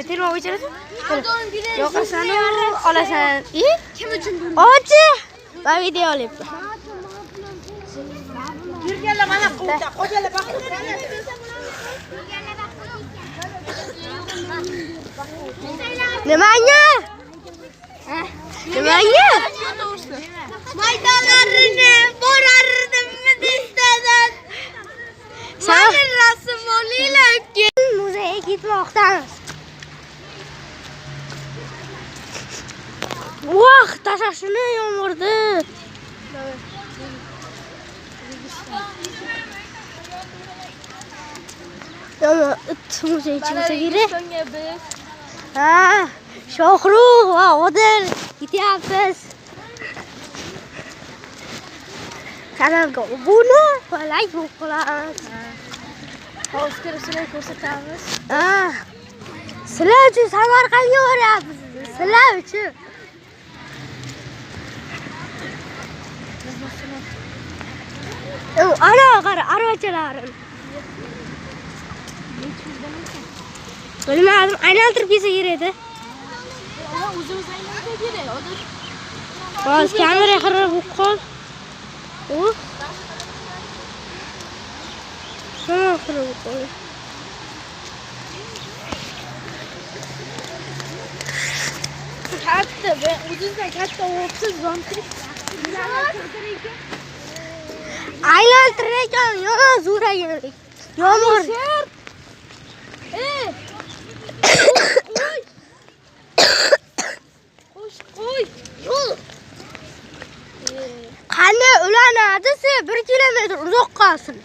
terma o'chirasan. Yoqasan, olasan. Kim uchun? Ochi. Va video olyapman. Yurganlar mana quvda, qo'jalar baqir. Nimanga? Nimanga? Maydonlarini borardimmi istadan. Mana rasm olinglar. Muzeyga ketmoqdamiz. Voh, tashashini yomg'irdi. Yomg'ir muzey ichimizga kirib. Ha, Shohrux va Odil ketyapmiz. Kanalga obuna va like qo'yamiz. Hozir ko'rsatamiz. Ha. Sizlar uchun Samarqandga boryapmiz. Sizlar uchun. Ana qara arvachalarim. Bilmadim, aylantirib kelsa kerak-da. O'zimiz aylantirib kerak. Hozir kamera xira bo'lib qol. Shuna xira bo'lib qol. Katta, o'zingizdan katta o'psiz zontirib. Aylantirgan, yana zo'ragan. Yomg'ir. Qo'y. Yo'q. Qanday ulanadi? 1 kilometr uzoqqasin.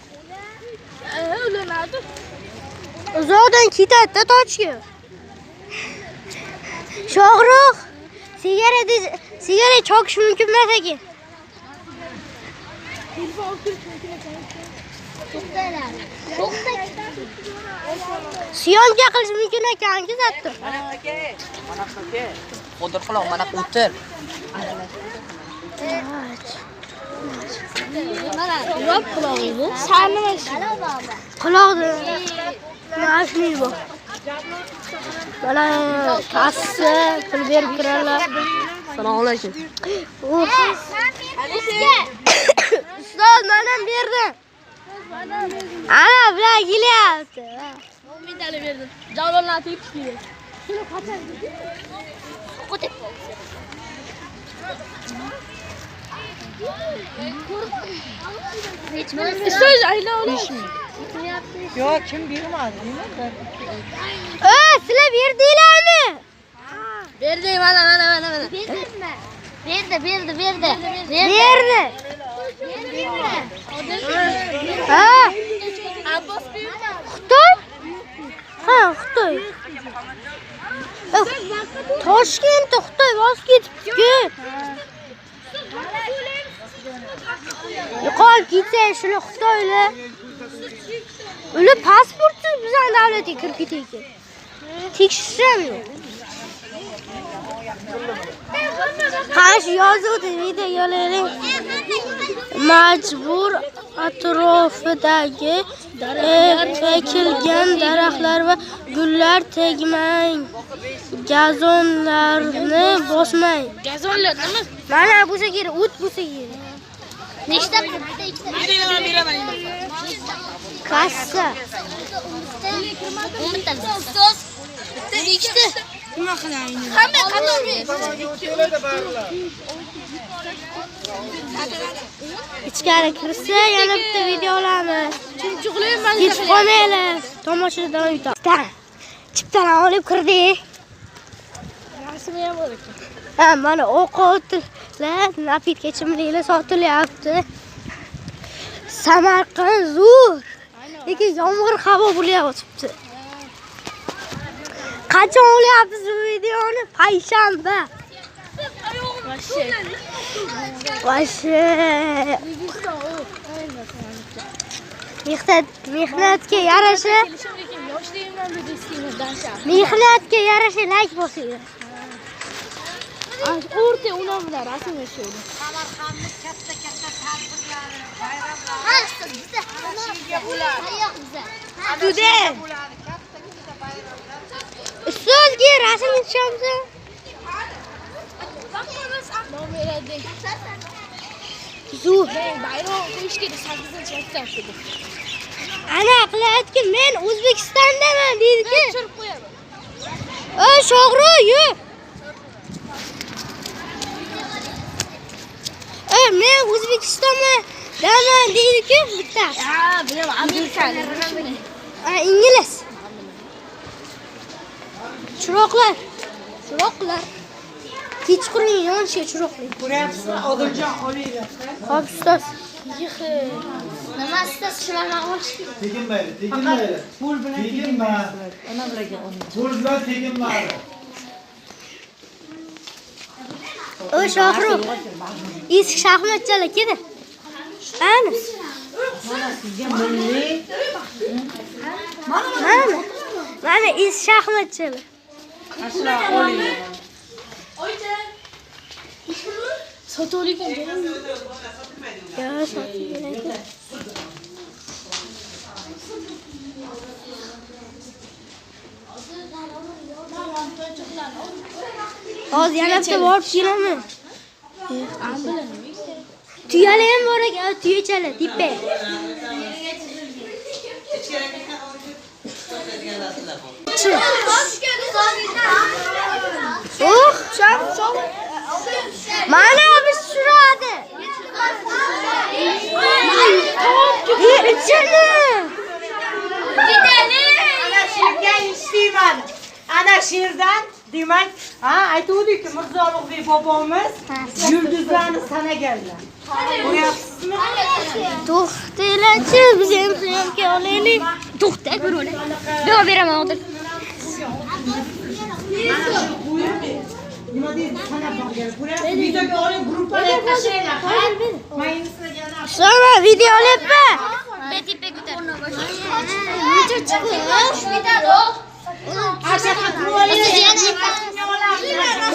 Ulanadi. Uzoqdan ketadi tochga. Shohrux, sigara chokish mumkin emas ekan. Syomka qilish mumkin ekan-ku zatda. Mana aka. Qo'dir qilib, mana o'tir. Mana yop qulog'ingizni. Sani mana Quloqni. Nashmi bu. Mana kassa pul berib turarlar. Assalomu alaykum. Ustoz, mana berdim. Ana bilan kelyapti. 10 ming tala berdim. Javlonlar tepishdi. Shuni qachon dedi? Qo'tib. Ustoz ayla olishmi? Yo'q, kim bermadi, deyman. Sizlar berdinglarmi? Berdi, mana. Berdingmi? Berdi. Berdi. Ha. Abbos berdi. Xitoy? Ha, Xitoy. Toshkentda Xitoy voz ketibdi. Yo'qol ketsa shular Xitoylar. Ular pasportsiz bizning davlatga kirib ketaydi. Tekshirishim yo'q. Qancha yozuvdi videolarning majbur atrofidagi ekilgan daraxtlar va gullar tegmang. Gazonlarni bosmang. Gazonlar nima? Mana bu kerak, o't bo'lsa kerak. Nechta? Beraman. Kassa. 10 ta. Ustoz. Bitta, ikkita. Nima qilaylik? Hamma qator Ichkari kirsa yana bitta video olamiz. Chumchuqlayman. Ketib qolmaylar. Tomosha davom etadi. Chiptalar olib kirdik. Rasmi ham bor ekan. Ha, mana ovqatlar, napit ichimliklar sotilyapti. Samarqand zo'r. Lekin yomg'ir havo bo'layapti. Qachon olyapsiz bu videoni? Payshanba. Vashe. Mehnatga yarasha. Mehnatga yarasha like bosinglar. O'rta ular bilan rasm yashaydi. Samarqandning katta tadbirlari, bayramlari. Ustoz ki rasm chizamiz. Zo'r. Bayroq qo'yish kerak 8-maktabda. Ana qilayotgan men O'zbekistondaman deydi-ki. Tushirib qo'yaman. Ey Shohru, yur. Men O'zbekistondaman deydi-ki bitta. Ha, bilaman, amerikalik. İngiliz. Chiroqlar. Kechqurun yonishi chiroqlar. Ko'ryapsizmi? Odiljon Xoliyeva. Xo'p, ustoz. Nima siz shularni olish kerak? Teginmaydi. Pul bilan Teginma. Ona bilan olmaydi. Pul bilan teginmaydi. O Shohru. Eski shaxmatchalar keldi. Ana. Mana sizga milliy Mana eski shaxmatchalar. ashula oling. Sotuvlik Ya, sotuvlik. Hozir yana bitta borib kelaman. Tuyalar ham bor ekan, tuyachalar, tippe. Mana biz shuradi. Ana she'rdan demak, aytuvdik-ku Mirzo Ulug'bek bobomiz yulduzlarni sanaganlar. Ko'ryapsizmi? To'xtanglar-chi, biz ham syomka olaylik. To'xta, ko'ringlar. Davom beraman hozir. Nima deydi? Sanab borgan. Ko'ryapsiz? Videoga oling, gruppaga tashlaylar. Sonra video olyapman. Betipe ko'tar.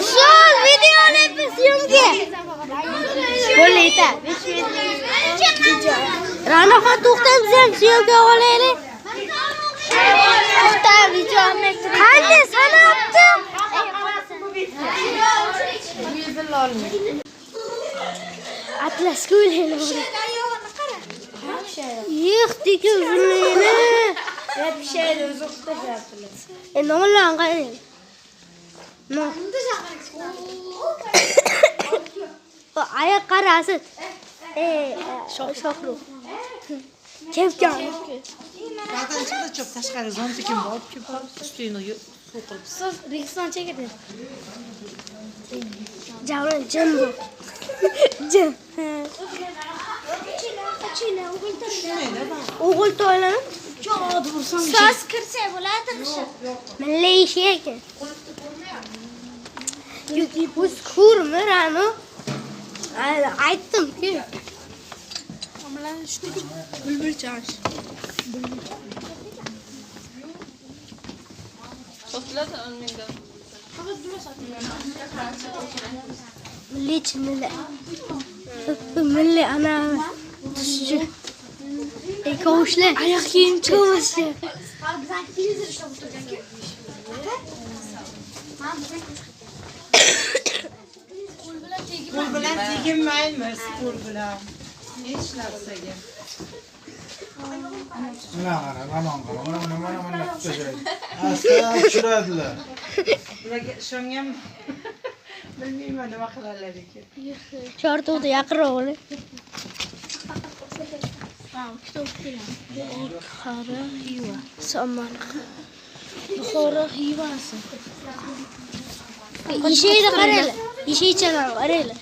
Ustoz, video olyapman syomka. Qo'llayta. Ranoxa to'xta, biz ham syomka olaylik. To'xta, video olmayapti. Qanday sanabdi? Atlasga o'ylaylik. Yıxdik uzunligini. Hep şeyle uzakta yaptılar. Ne olan qarang. No. Ayak qarasi. Shohru. Kepkan. Zaten çıktı çok tashqari zontikim olib kelib ustini so'qilib. Siz Registon chekadi. Javron jin bu. Jin. O'g'il to'ylanib jod ursam. So'z kirsa bo'ladi. Milliy ish ekan. Yoki biz ko'rmirani. Aytdim-ku. Bulbul chash. Milliy chinnilar. Milliy ana tushchi. Kovushlar. Oyoq kiyim kovushlar. Pul bilan teginmaymiz, pul bilan. Hech narsaga. Mana qara, ramon qara. Mana tutashadi. Asta tushiradilar. Ularga ishongan bilmayman nima qilarlar ekan. Chortovda yaqinroq bo'ling. Buxoro Xiva. Samarqand. Buxoro Xivasi. Isheyni qaranglar. Isheychalar qaranglar.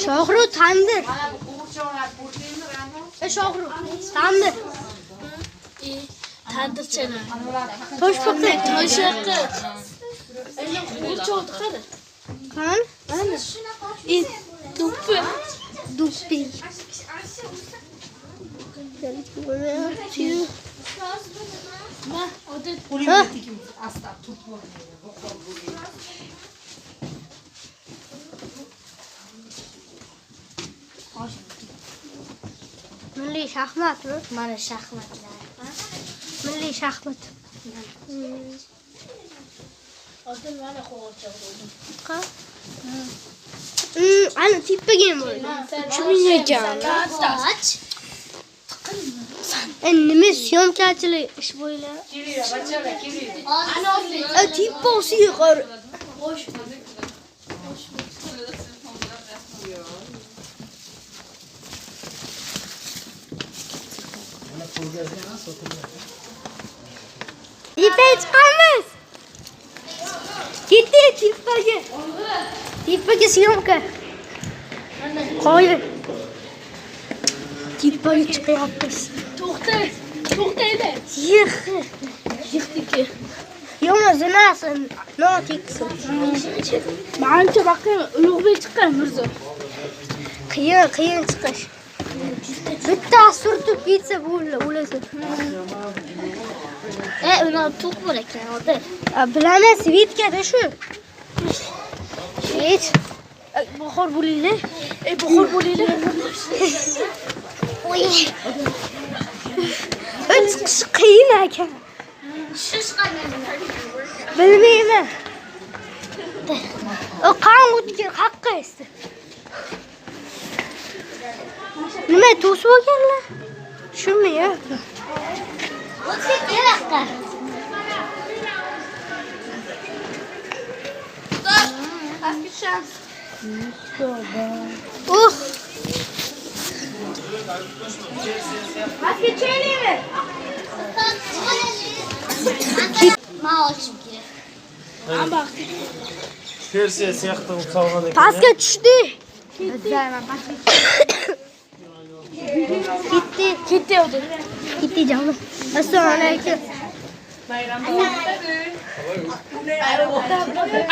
Shohru tandir. O'g'irchoqlar bo'ldingmi, Rano? Shohru tandir. Tandirchalar. Toshpoqda. Toshaqi. O'rchoqni qara. Qan? Ana. Duppi. Duppi. Ma, odil. Qo'lingga tegim, asta tutib Milliy shaxmatmi? Mana shaxmatlar. Milliy Chili shaxmat. Hozir mana qo'g'irchoq bo'ldim. Qa? Ana tipaga ham bo'ldi. 3000 ekan. Soch. Nima syomkachilik ish bo'ylar? Tipasiga qara. Tipaga chiqamiz. Ketdi tipaga. Tipaga syomka. Qo'ying. Tipaga chiqyapmiz. To'xtaydi. Yıktı. Yoma zinasın. Ne teksin? Mancha bakayım, Ulug'bek chiqqan Mirzo. Qiyin chiqish. Bitta surtib ketsa bo'ldi, o'lasa. Uni to'q bo'lar ekan, hozir. Bilaman, svitkada shu. Hech. Bahor bo'linglar. Bahor bo'linglar. Oy. Chiqish qiyin ekan. Shish qanday? Bilmayman. O qon o'tgan haqqa esti. Nima to'sib olganlar? Shumi ya? O'tib kerakda. Ma olishim kerak. Persiya siyoqdan solgan ekan. Pastga tushdi. Ketdi o'zi. Ketdi jonim. Assalomu alaykum.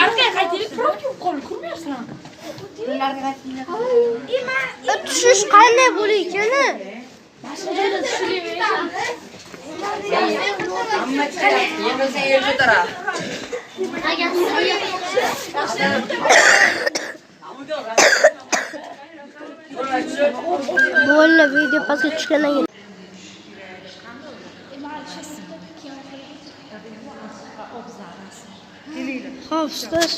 Arka qaytib probka qo'l ko'rmayapsan. Tushish qanday bo'lar ekan? Bo'la video pastga tushgandan keyin. Xo'p, ustoz.